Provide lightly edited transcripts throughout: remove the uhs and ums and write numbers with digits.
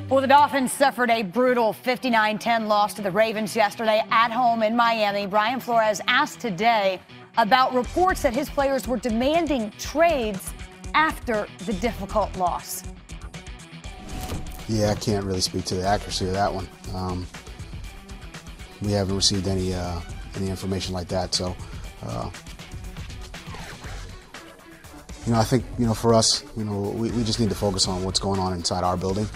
Well, the Dolphins suffered a brutal 59-10 loss to the Ravens yesterday at home in Miami. Brian Flores asked today about reports that his players were demanding trades after the difficult loss. Yeah, I can't really speak to the accuracy of that one. We haven't received any information like that. So, I think, for us, we just need to focus on what's going on inside our building.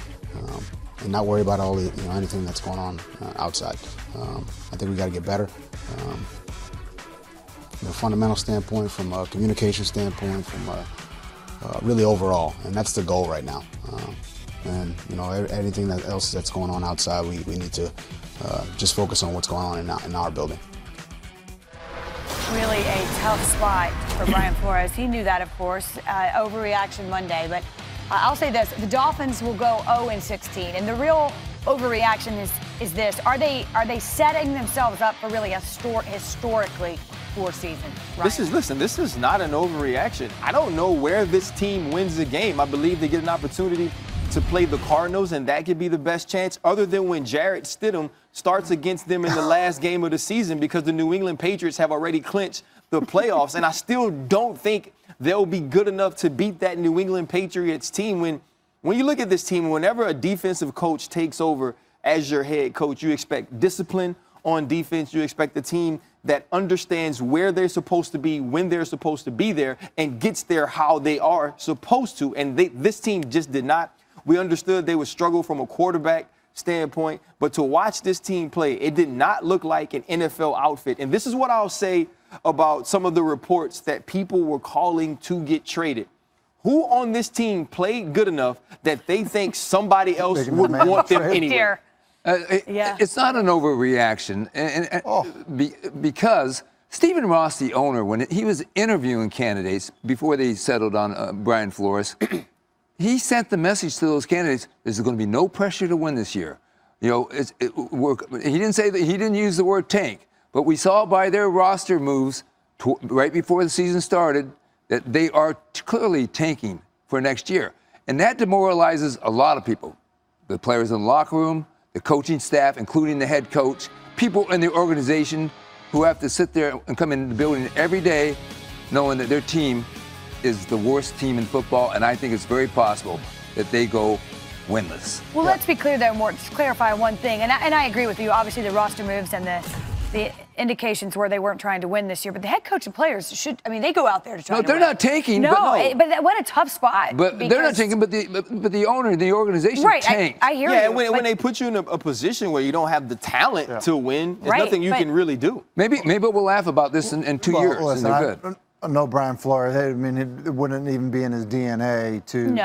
And not worry about all the, anything that's going on outside. I think we got to get better. From a fundamental standpoint, from a communication standpoint, from really overall, and that's the goal right now. And anything else that's going on outside, we need to just focus on what's going on in our building. Really a tough spot for Brian Flores. He knew that, of course. Overreaction Monday, but I'll say this: the Dolphins will go 0-16, and the real overreaction is this: are they setting themselves up for really a historically poor season? This is not an overreaction. I don't know where this team wins the game. I believe they get an opportunity to play the Cardinals, and that could be the best chance, other than when Jarrett Stidham starts against them in the last game of the season, because the New England Patriots have already clinched the playoffs, and I still don't think they'll be good enough to beat that New England Patriots team. When you look at this team, whenever a defensive coach takes over as your head coach, you expect discipline on defense. You expect a team that understands where they're supposed to be, when they're supposed to be there, and gets there how they are supposed to. And this team just did not. We understood they would struggle from a quarterback standpoint, but to watch this team play, it did not look like an NFL outfit. And this is what I'll say about some of the reports that people were calling to get traded. Who on this team played good enough that they think somebody else would want them anyway? It's not an overreaction, because Stephen Ross, the owner, when he was interviewing candidates before they settled on Brian Flores, he sent the message to those candidates: there's going to be no pressure to win this year. He didn't say that. He didn't use the word tank, but we saw by their roster moves right before the season started that they are clearly tanking for next year, and that demoralizes a lot of people, the players in the locker room, the coaching staff, including the head coach, people in the organization who have to sit there and come in the building every day knowing that their team is the worst team in football, and I think it's very possible that they go winless. Well, let's be clear there, Mort. Just clarify one thing, and I agree with you. Obviously, the roster moves and the indications were they weren't trying to win this year, but the head coach and players they go out there to try to win. No, they're not tanking. But what a tough spot. But they're not tanking, but the owner, the organization tanked. I hear you. Yeah, when they put you in a position where you don't have the talent to win, there's nothing you can really do. Maybe we'll laugh about this in 2 years. Listen, and they're good. No, Brian Flores. I mean, it wouldn't even be in his DNA to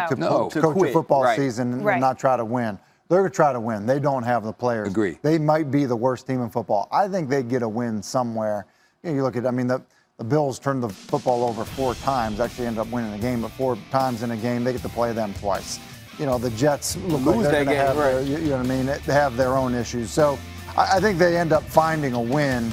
coach quit. A football season and not try to win. They're going to try to win. They don't have the players. Agree. They might be the worst team in football. I think they get a win somewhere. You look at, the Bills turned the football over 4 times, actually ended up winning the game, but 4 times in a game, they get to play them twice. The Jets look like they're going to have their, you know what I mean? They have their own issues. So I think they end up finding a win.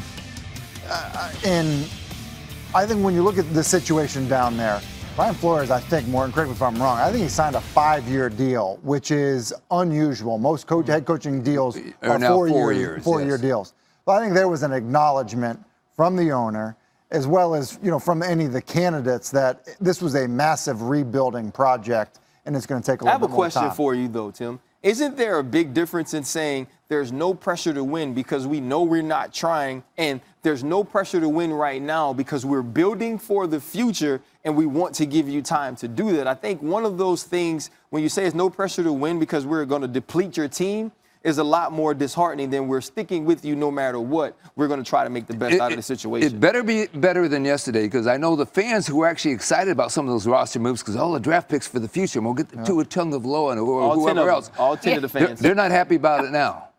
I think when you look at the situation down there, Brian Flores, I think, Morton, correct me if I'm wrong, I think he signed a 5-year deal, which is unusual. Most head coaching deals are 4 year deals. But I think there was an acknowledgement from the owner, as well as from any of the candidates, that this was a massive rebuilding project, and it's going to take a little bit more time. I have a question for you, though, Tim. Isn't there a big difference in saying there's no pressure to win because we know we're not trying, and there's no pressure to win right now because we're building for the future and we want to give you time to do that? I think one of those things, when you say it's no pressure to win because we're going to deplete your team, is a lot more disheartening than we're sticking with you no matter what. We're going to try to make the best out of the situation. It better be better than yesterday, because I know the fans who are actually excited about some of those roster moves, because all the draft picks for the future, and we'll get to a ton of Loa or whoever else. All 10 of the fans. They're not happy about it now.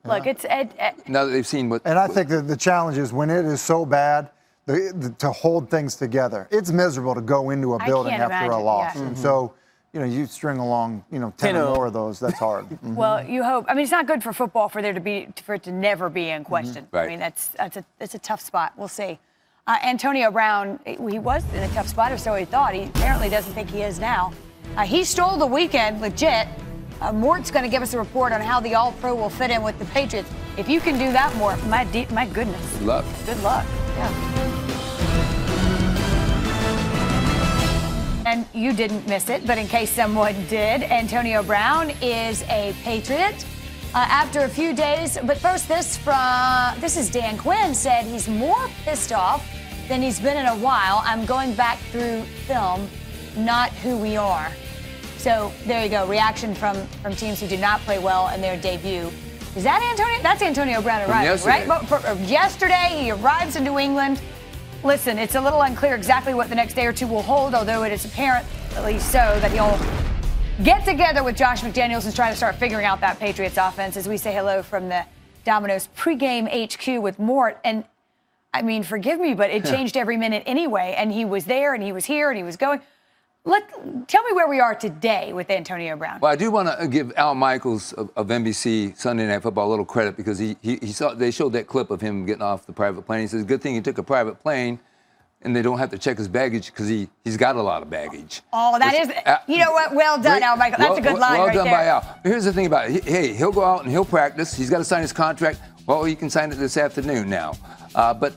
Look, it's now that they've seen what. And I think that the challenge is when it is so bad, to hold things together. It's miserable to go into a building after a loss, and so. You string along, 10 or more of those. That's hard. Well, you hope. It's not good for football for it to never be in question. Right. It's a tough spot. We'll see. Antonio Brown, he was in a tough spot, or so he thought. He apparently doesn't think he is now. He stole the weekend, legit. Mort's going to give us a report on how the All-Pro will fit in with the Patriots. If you can do that, Mort, my goodness. Good luck. Good luck. Yeah. And you didn't miss it, but in case someone did, Antonio Brown is a Patriot after a few days. But first, this is Dan Quinn said he's more pissed off than he's been in a while. I'm going back through film, not who we are. So there you go. Reaction from teams who did not play well in their debut. Is that Antonio? That's Antonio Brown arriving, right? But yesterday, he arrives in New England. Listen, it's a little unclear exactly what the next day or two will hold, although it is apparent, at least so, that he'll get together with Josh McDaniels and try to start figuring out that Patriots offense as we say hello from the Domino's pregame HQ with Mort. And, I mean, forgive me, but it changed every minute anyway. And he was there, and he was here, and he was going. Tell me where we are today with Antonio Brown. Well, I do want to give Al Michaels of NBC Sunday Night Football a little credit because they showed that clip of him getting off the private plane. He says, good thing he took a private plane and they don't have to check his baggage because he's got a lot of baggage. Oh, you know what? Well done, Al Michaels. That's a good line right there. Well done by Al. Here's the thing about it. Hey, he'll go out and he'll practice. He's got to sign his contract. Well, he can sign it this afternoon now. But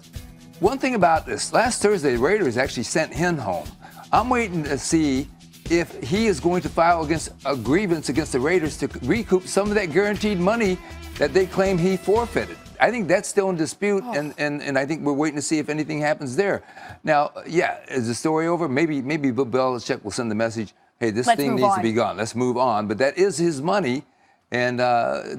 one thing about this, last Thursday, the Raiders actually sent him home. I'm waiting to see if he is going to file against a grievance against the Raiders to recoup some of that guaranteed money that they claim he forfeited. I think that's still in dispute, and I think we're waiting to see if anything happens there. Now, yeah, is the story over? Maybe Bill Belichick will send the message, hey, this thing needs to be gone. Let's move on. But that is his money, and I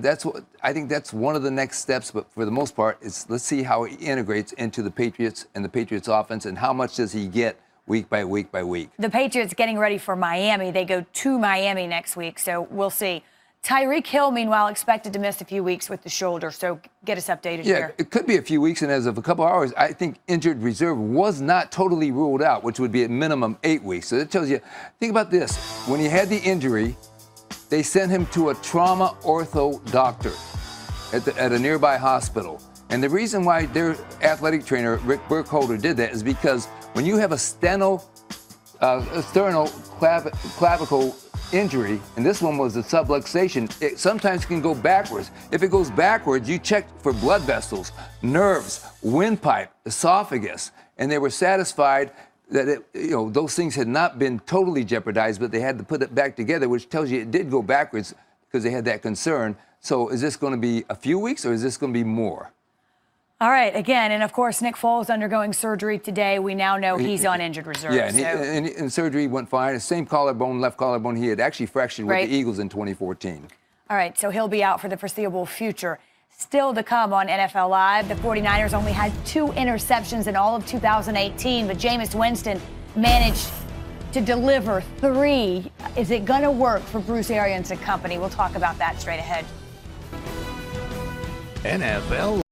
think that's one of the next steps. But for the most part, let's see how he integrates into the Patriots and the Patriots offense, and how much does he get week by week by week. The Patriots getting ready for Miami. They go to Miami next week, so we'll see. Tyreek Hill, meanwhile, expected to miss a few weeks with the shoulder, so get us updated here. Yeah, it could be a few weeks, and as of a couple hours, I think injured reserve was not totally ruled out, which would be at minimum 8 weeks. So that tells you, think about this. When he had the injury, they sent him to a trauma ortho doctor at a nearby hospital. And the reason why their athletic trainer, Rick Burkholder, did that is because when you have a sternoclavicle injury, and this one was a subluxation, it sometimes can go backwards. If it goes backwards, you check for blood vessels, nerves, windpipe, esophagus, and they were satisfied that those things had not been totally jeopardized, but they had to put it back together, which tells you it did go backwards because they had that concern. So is this going to be a few weeks, or is this going to be more? All right, again, and of course, Nick Foles undergoing surgery today. We now know he's on injured reserve. Yeah, and surgery went fine. The same collarbone, left collarbone, he had actually fractured with the Eagles in 2014. All right, so he'll be out for the foreseeable future. Still to come on NFL Live, the 49ers only had 2 interceptions in all of 2018, but Jameis Winston managed to deliver 3. Is it going to work for Bruce Arians and company? We'll talk about that straight ahead. NFL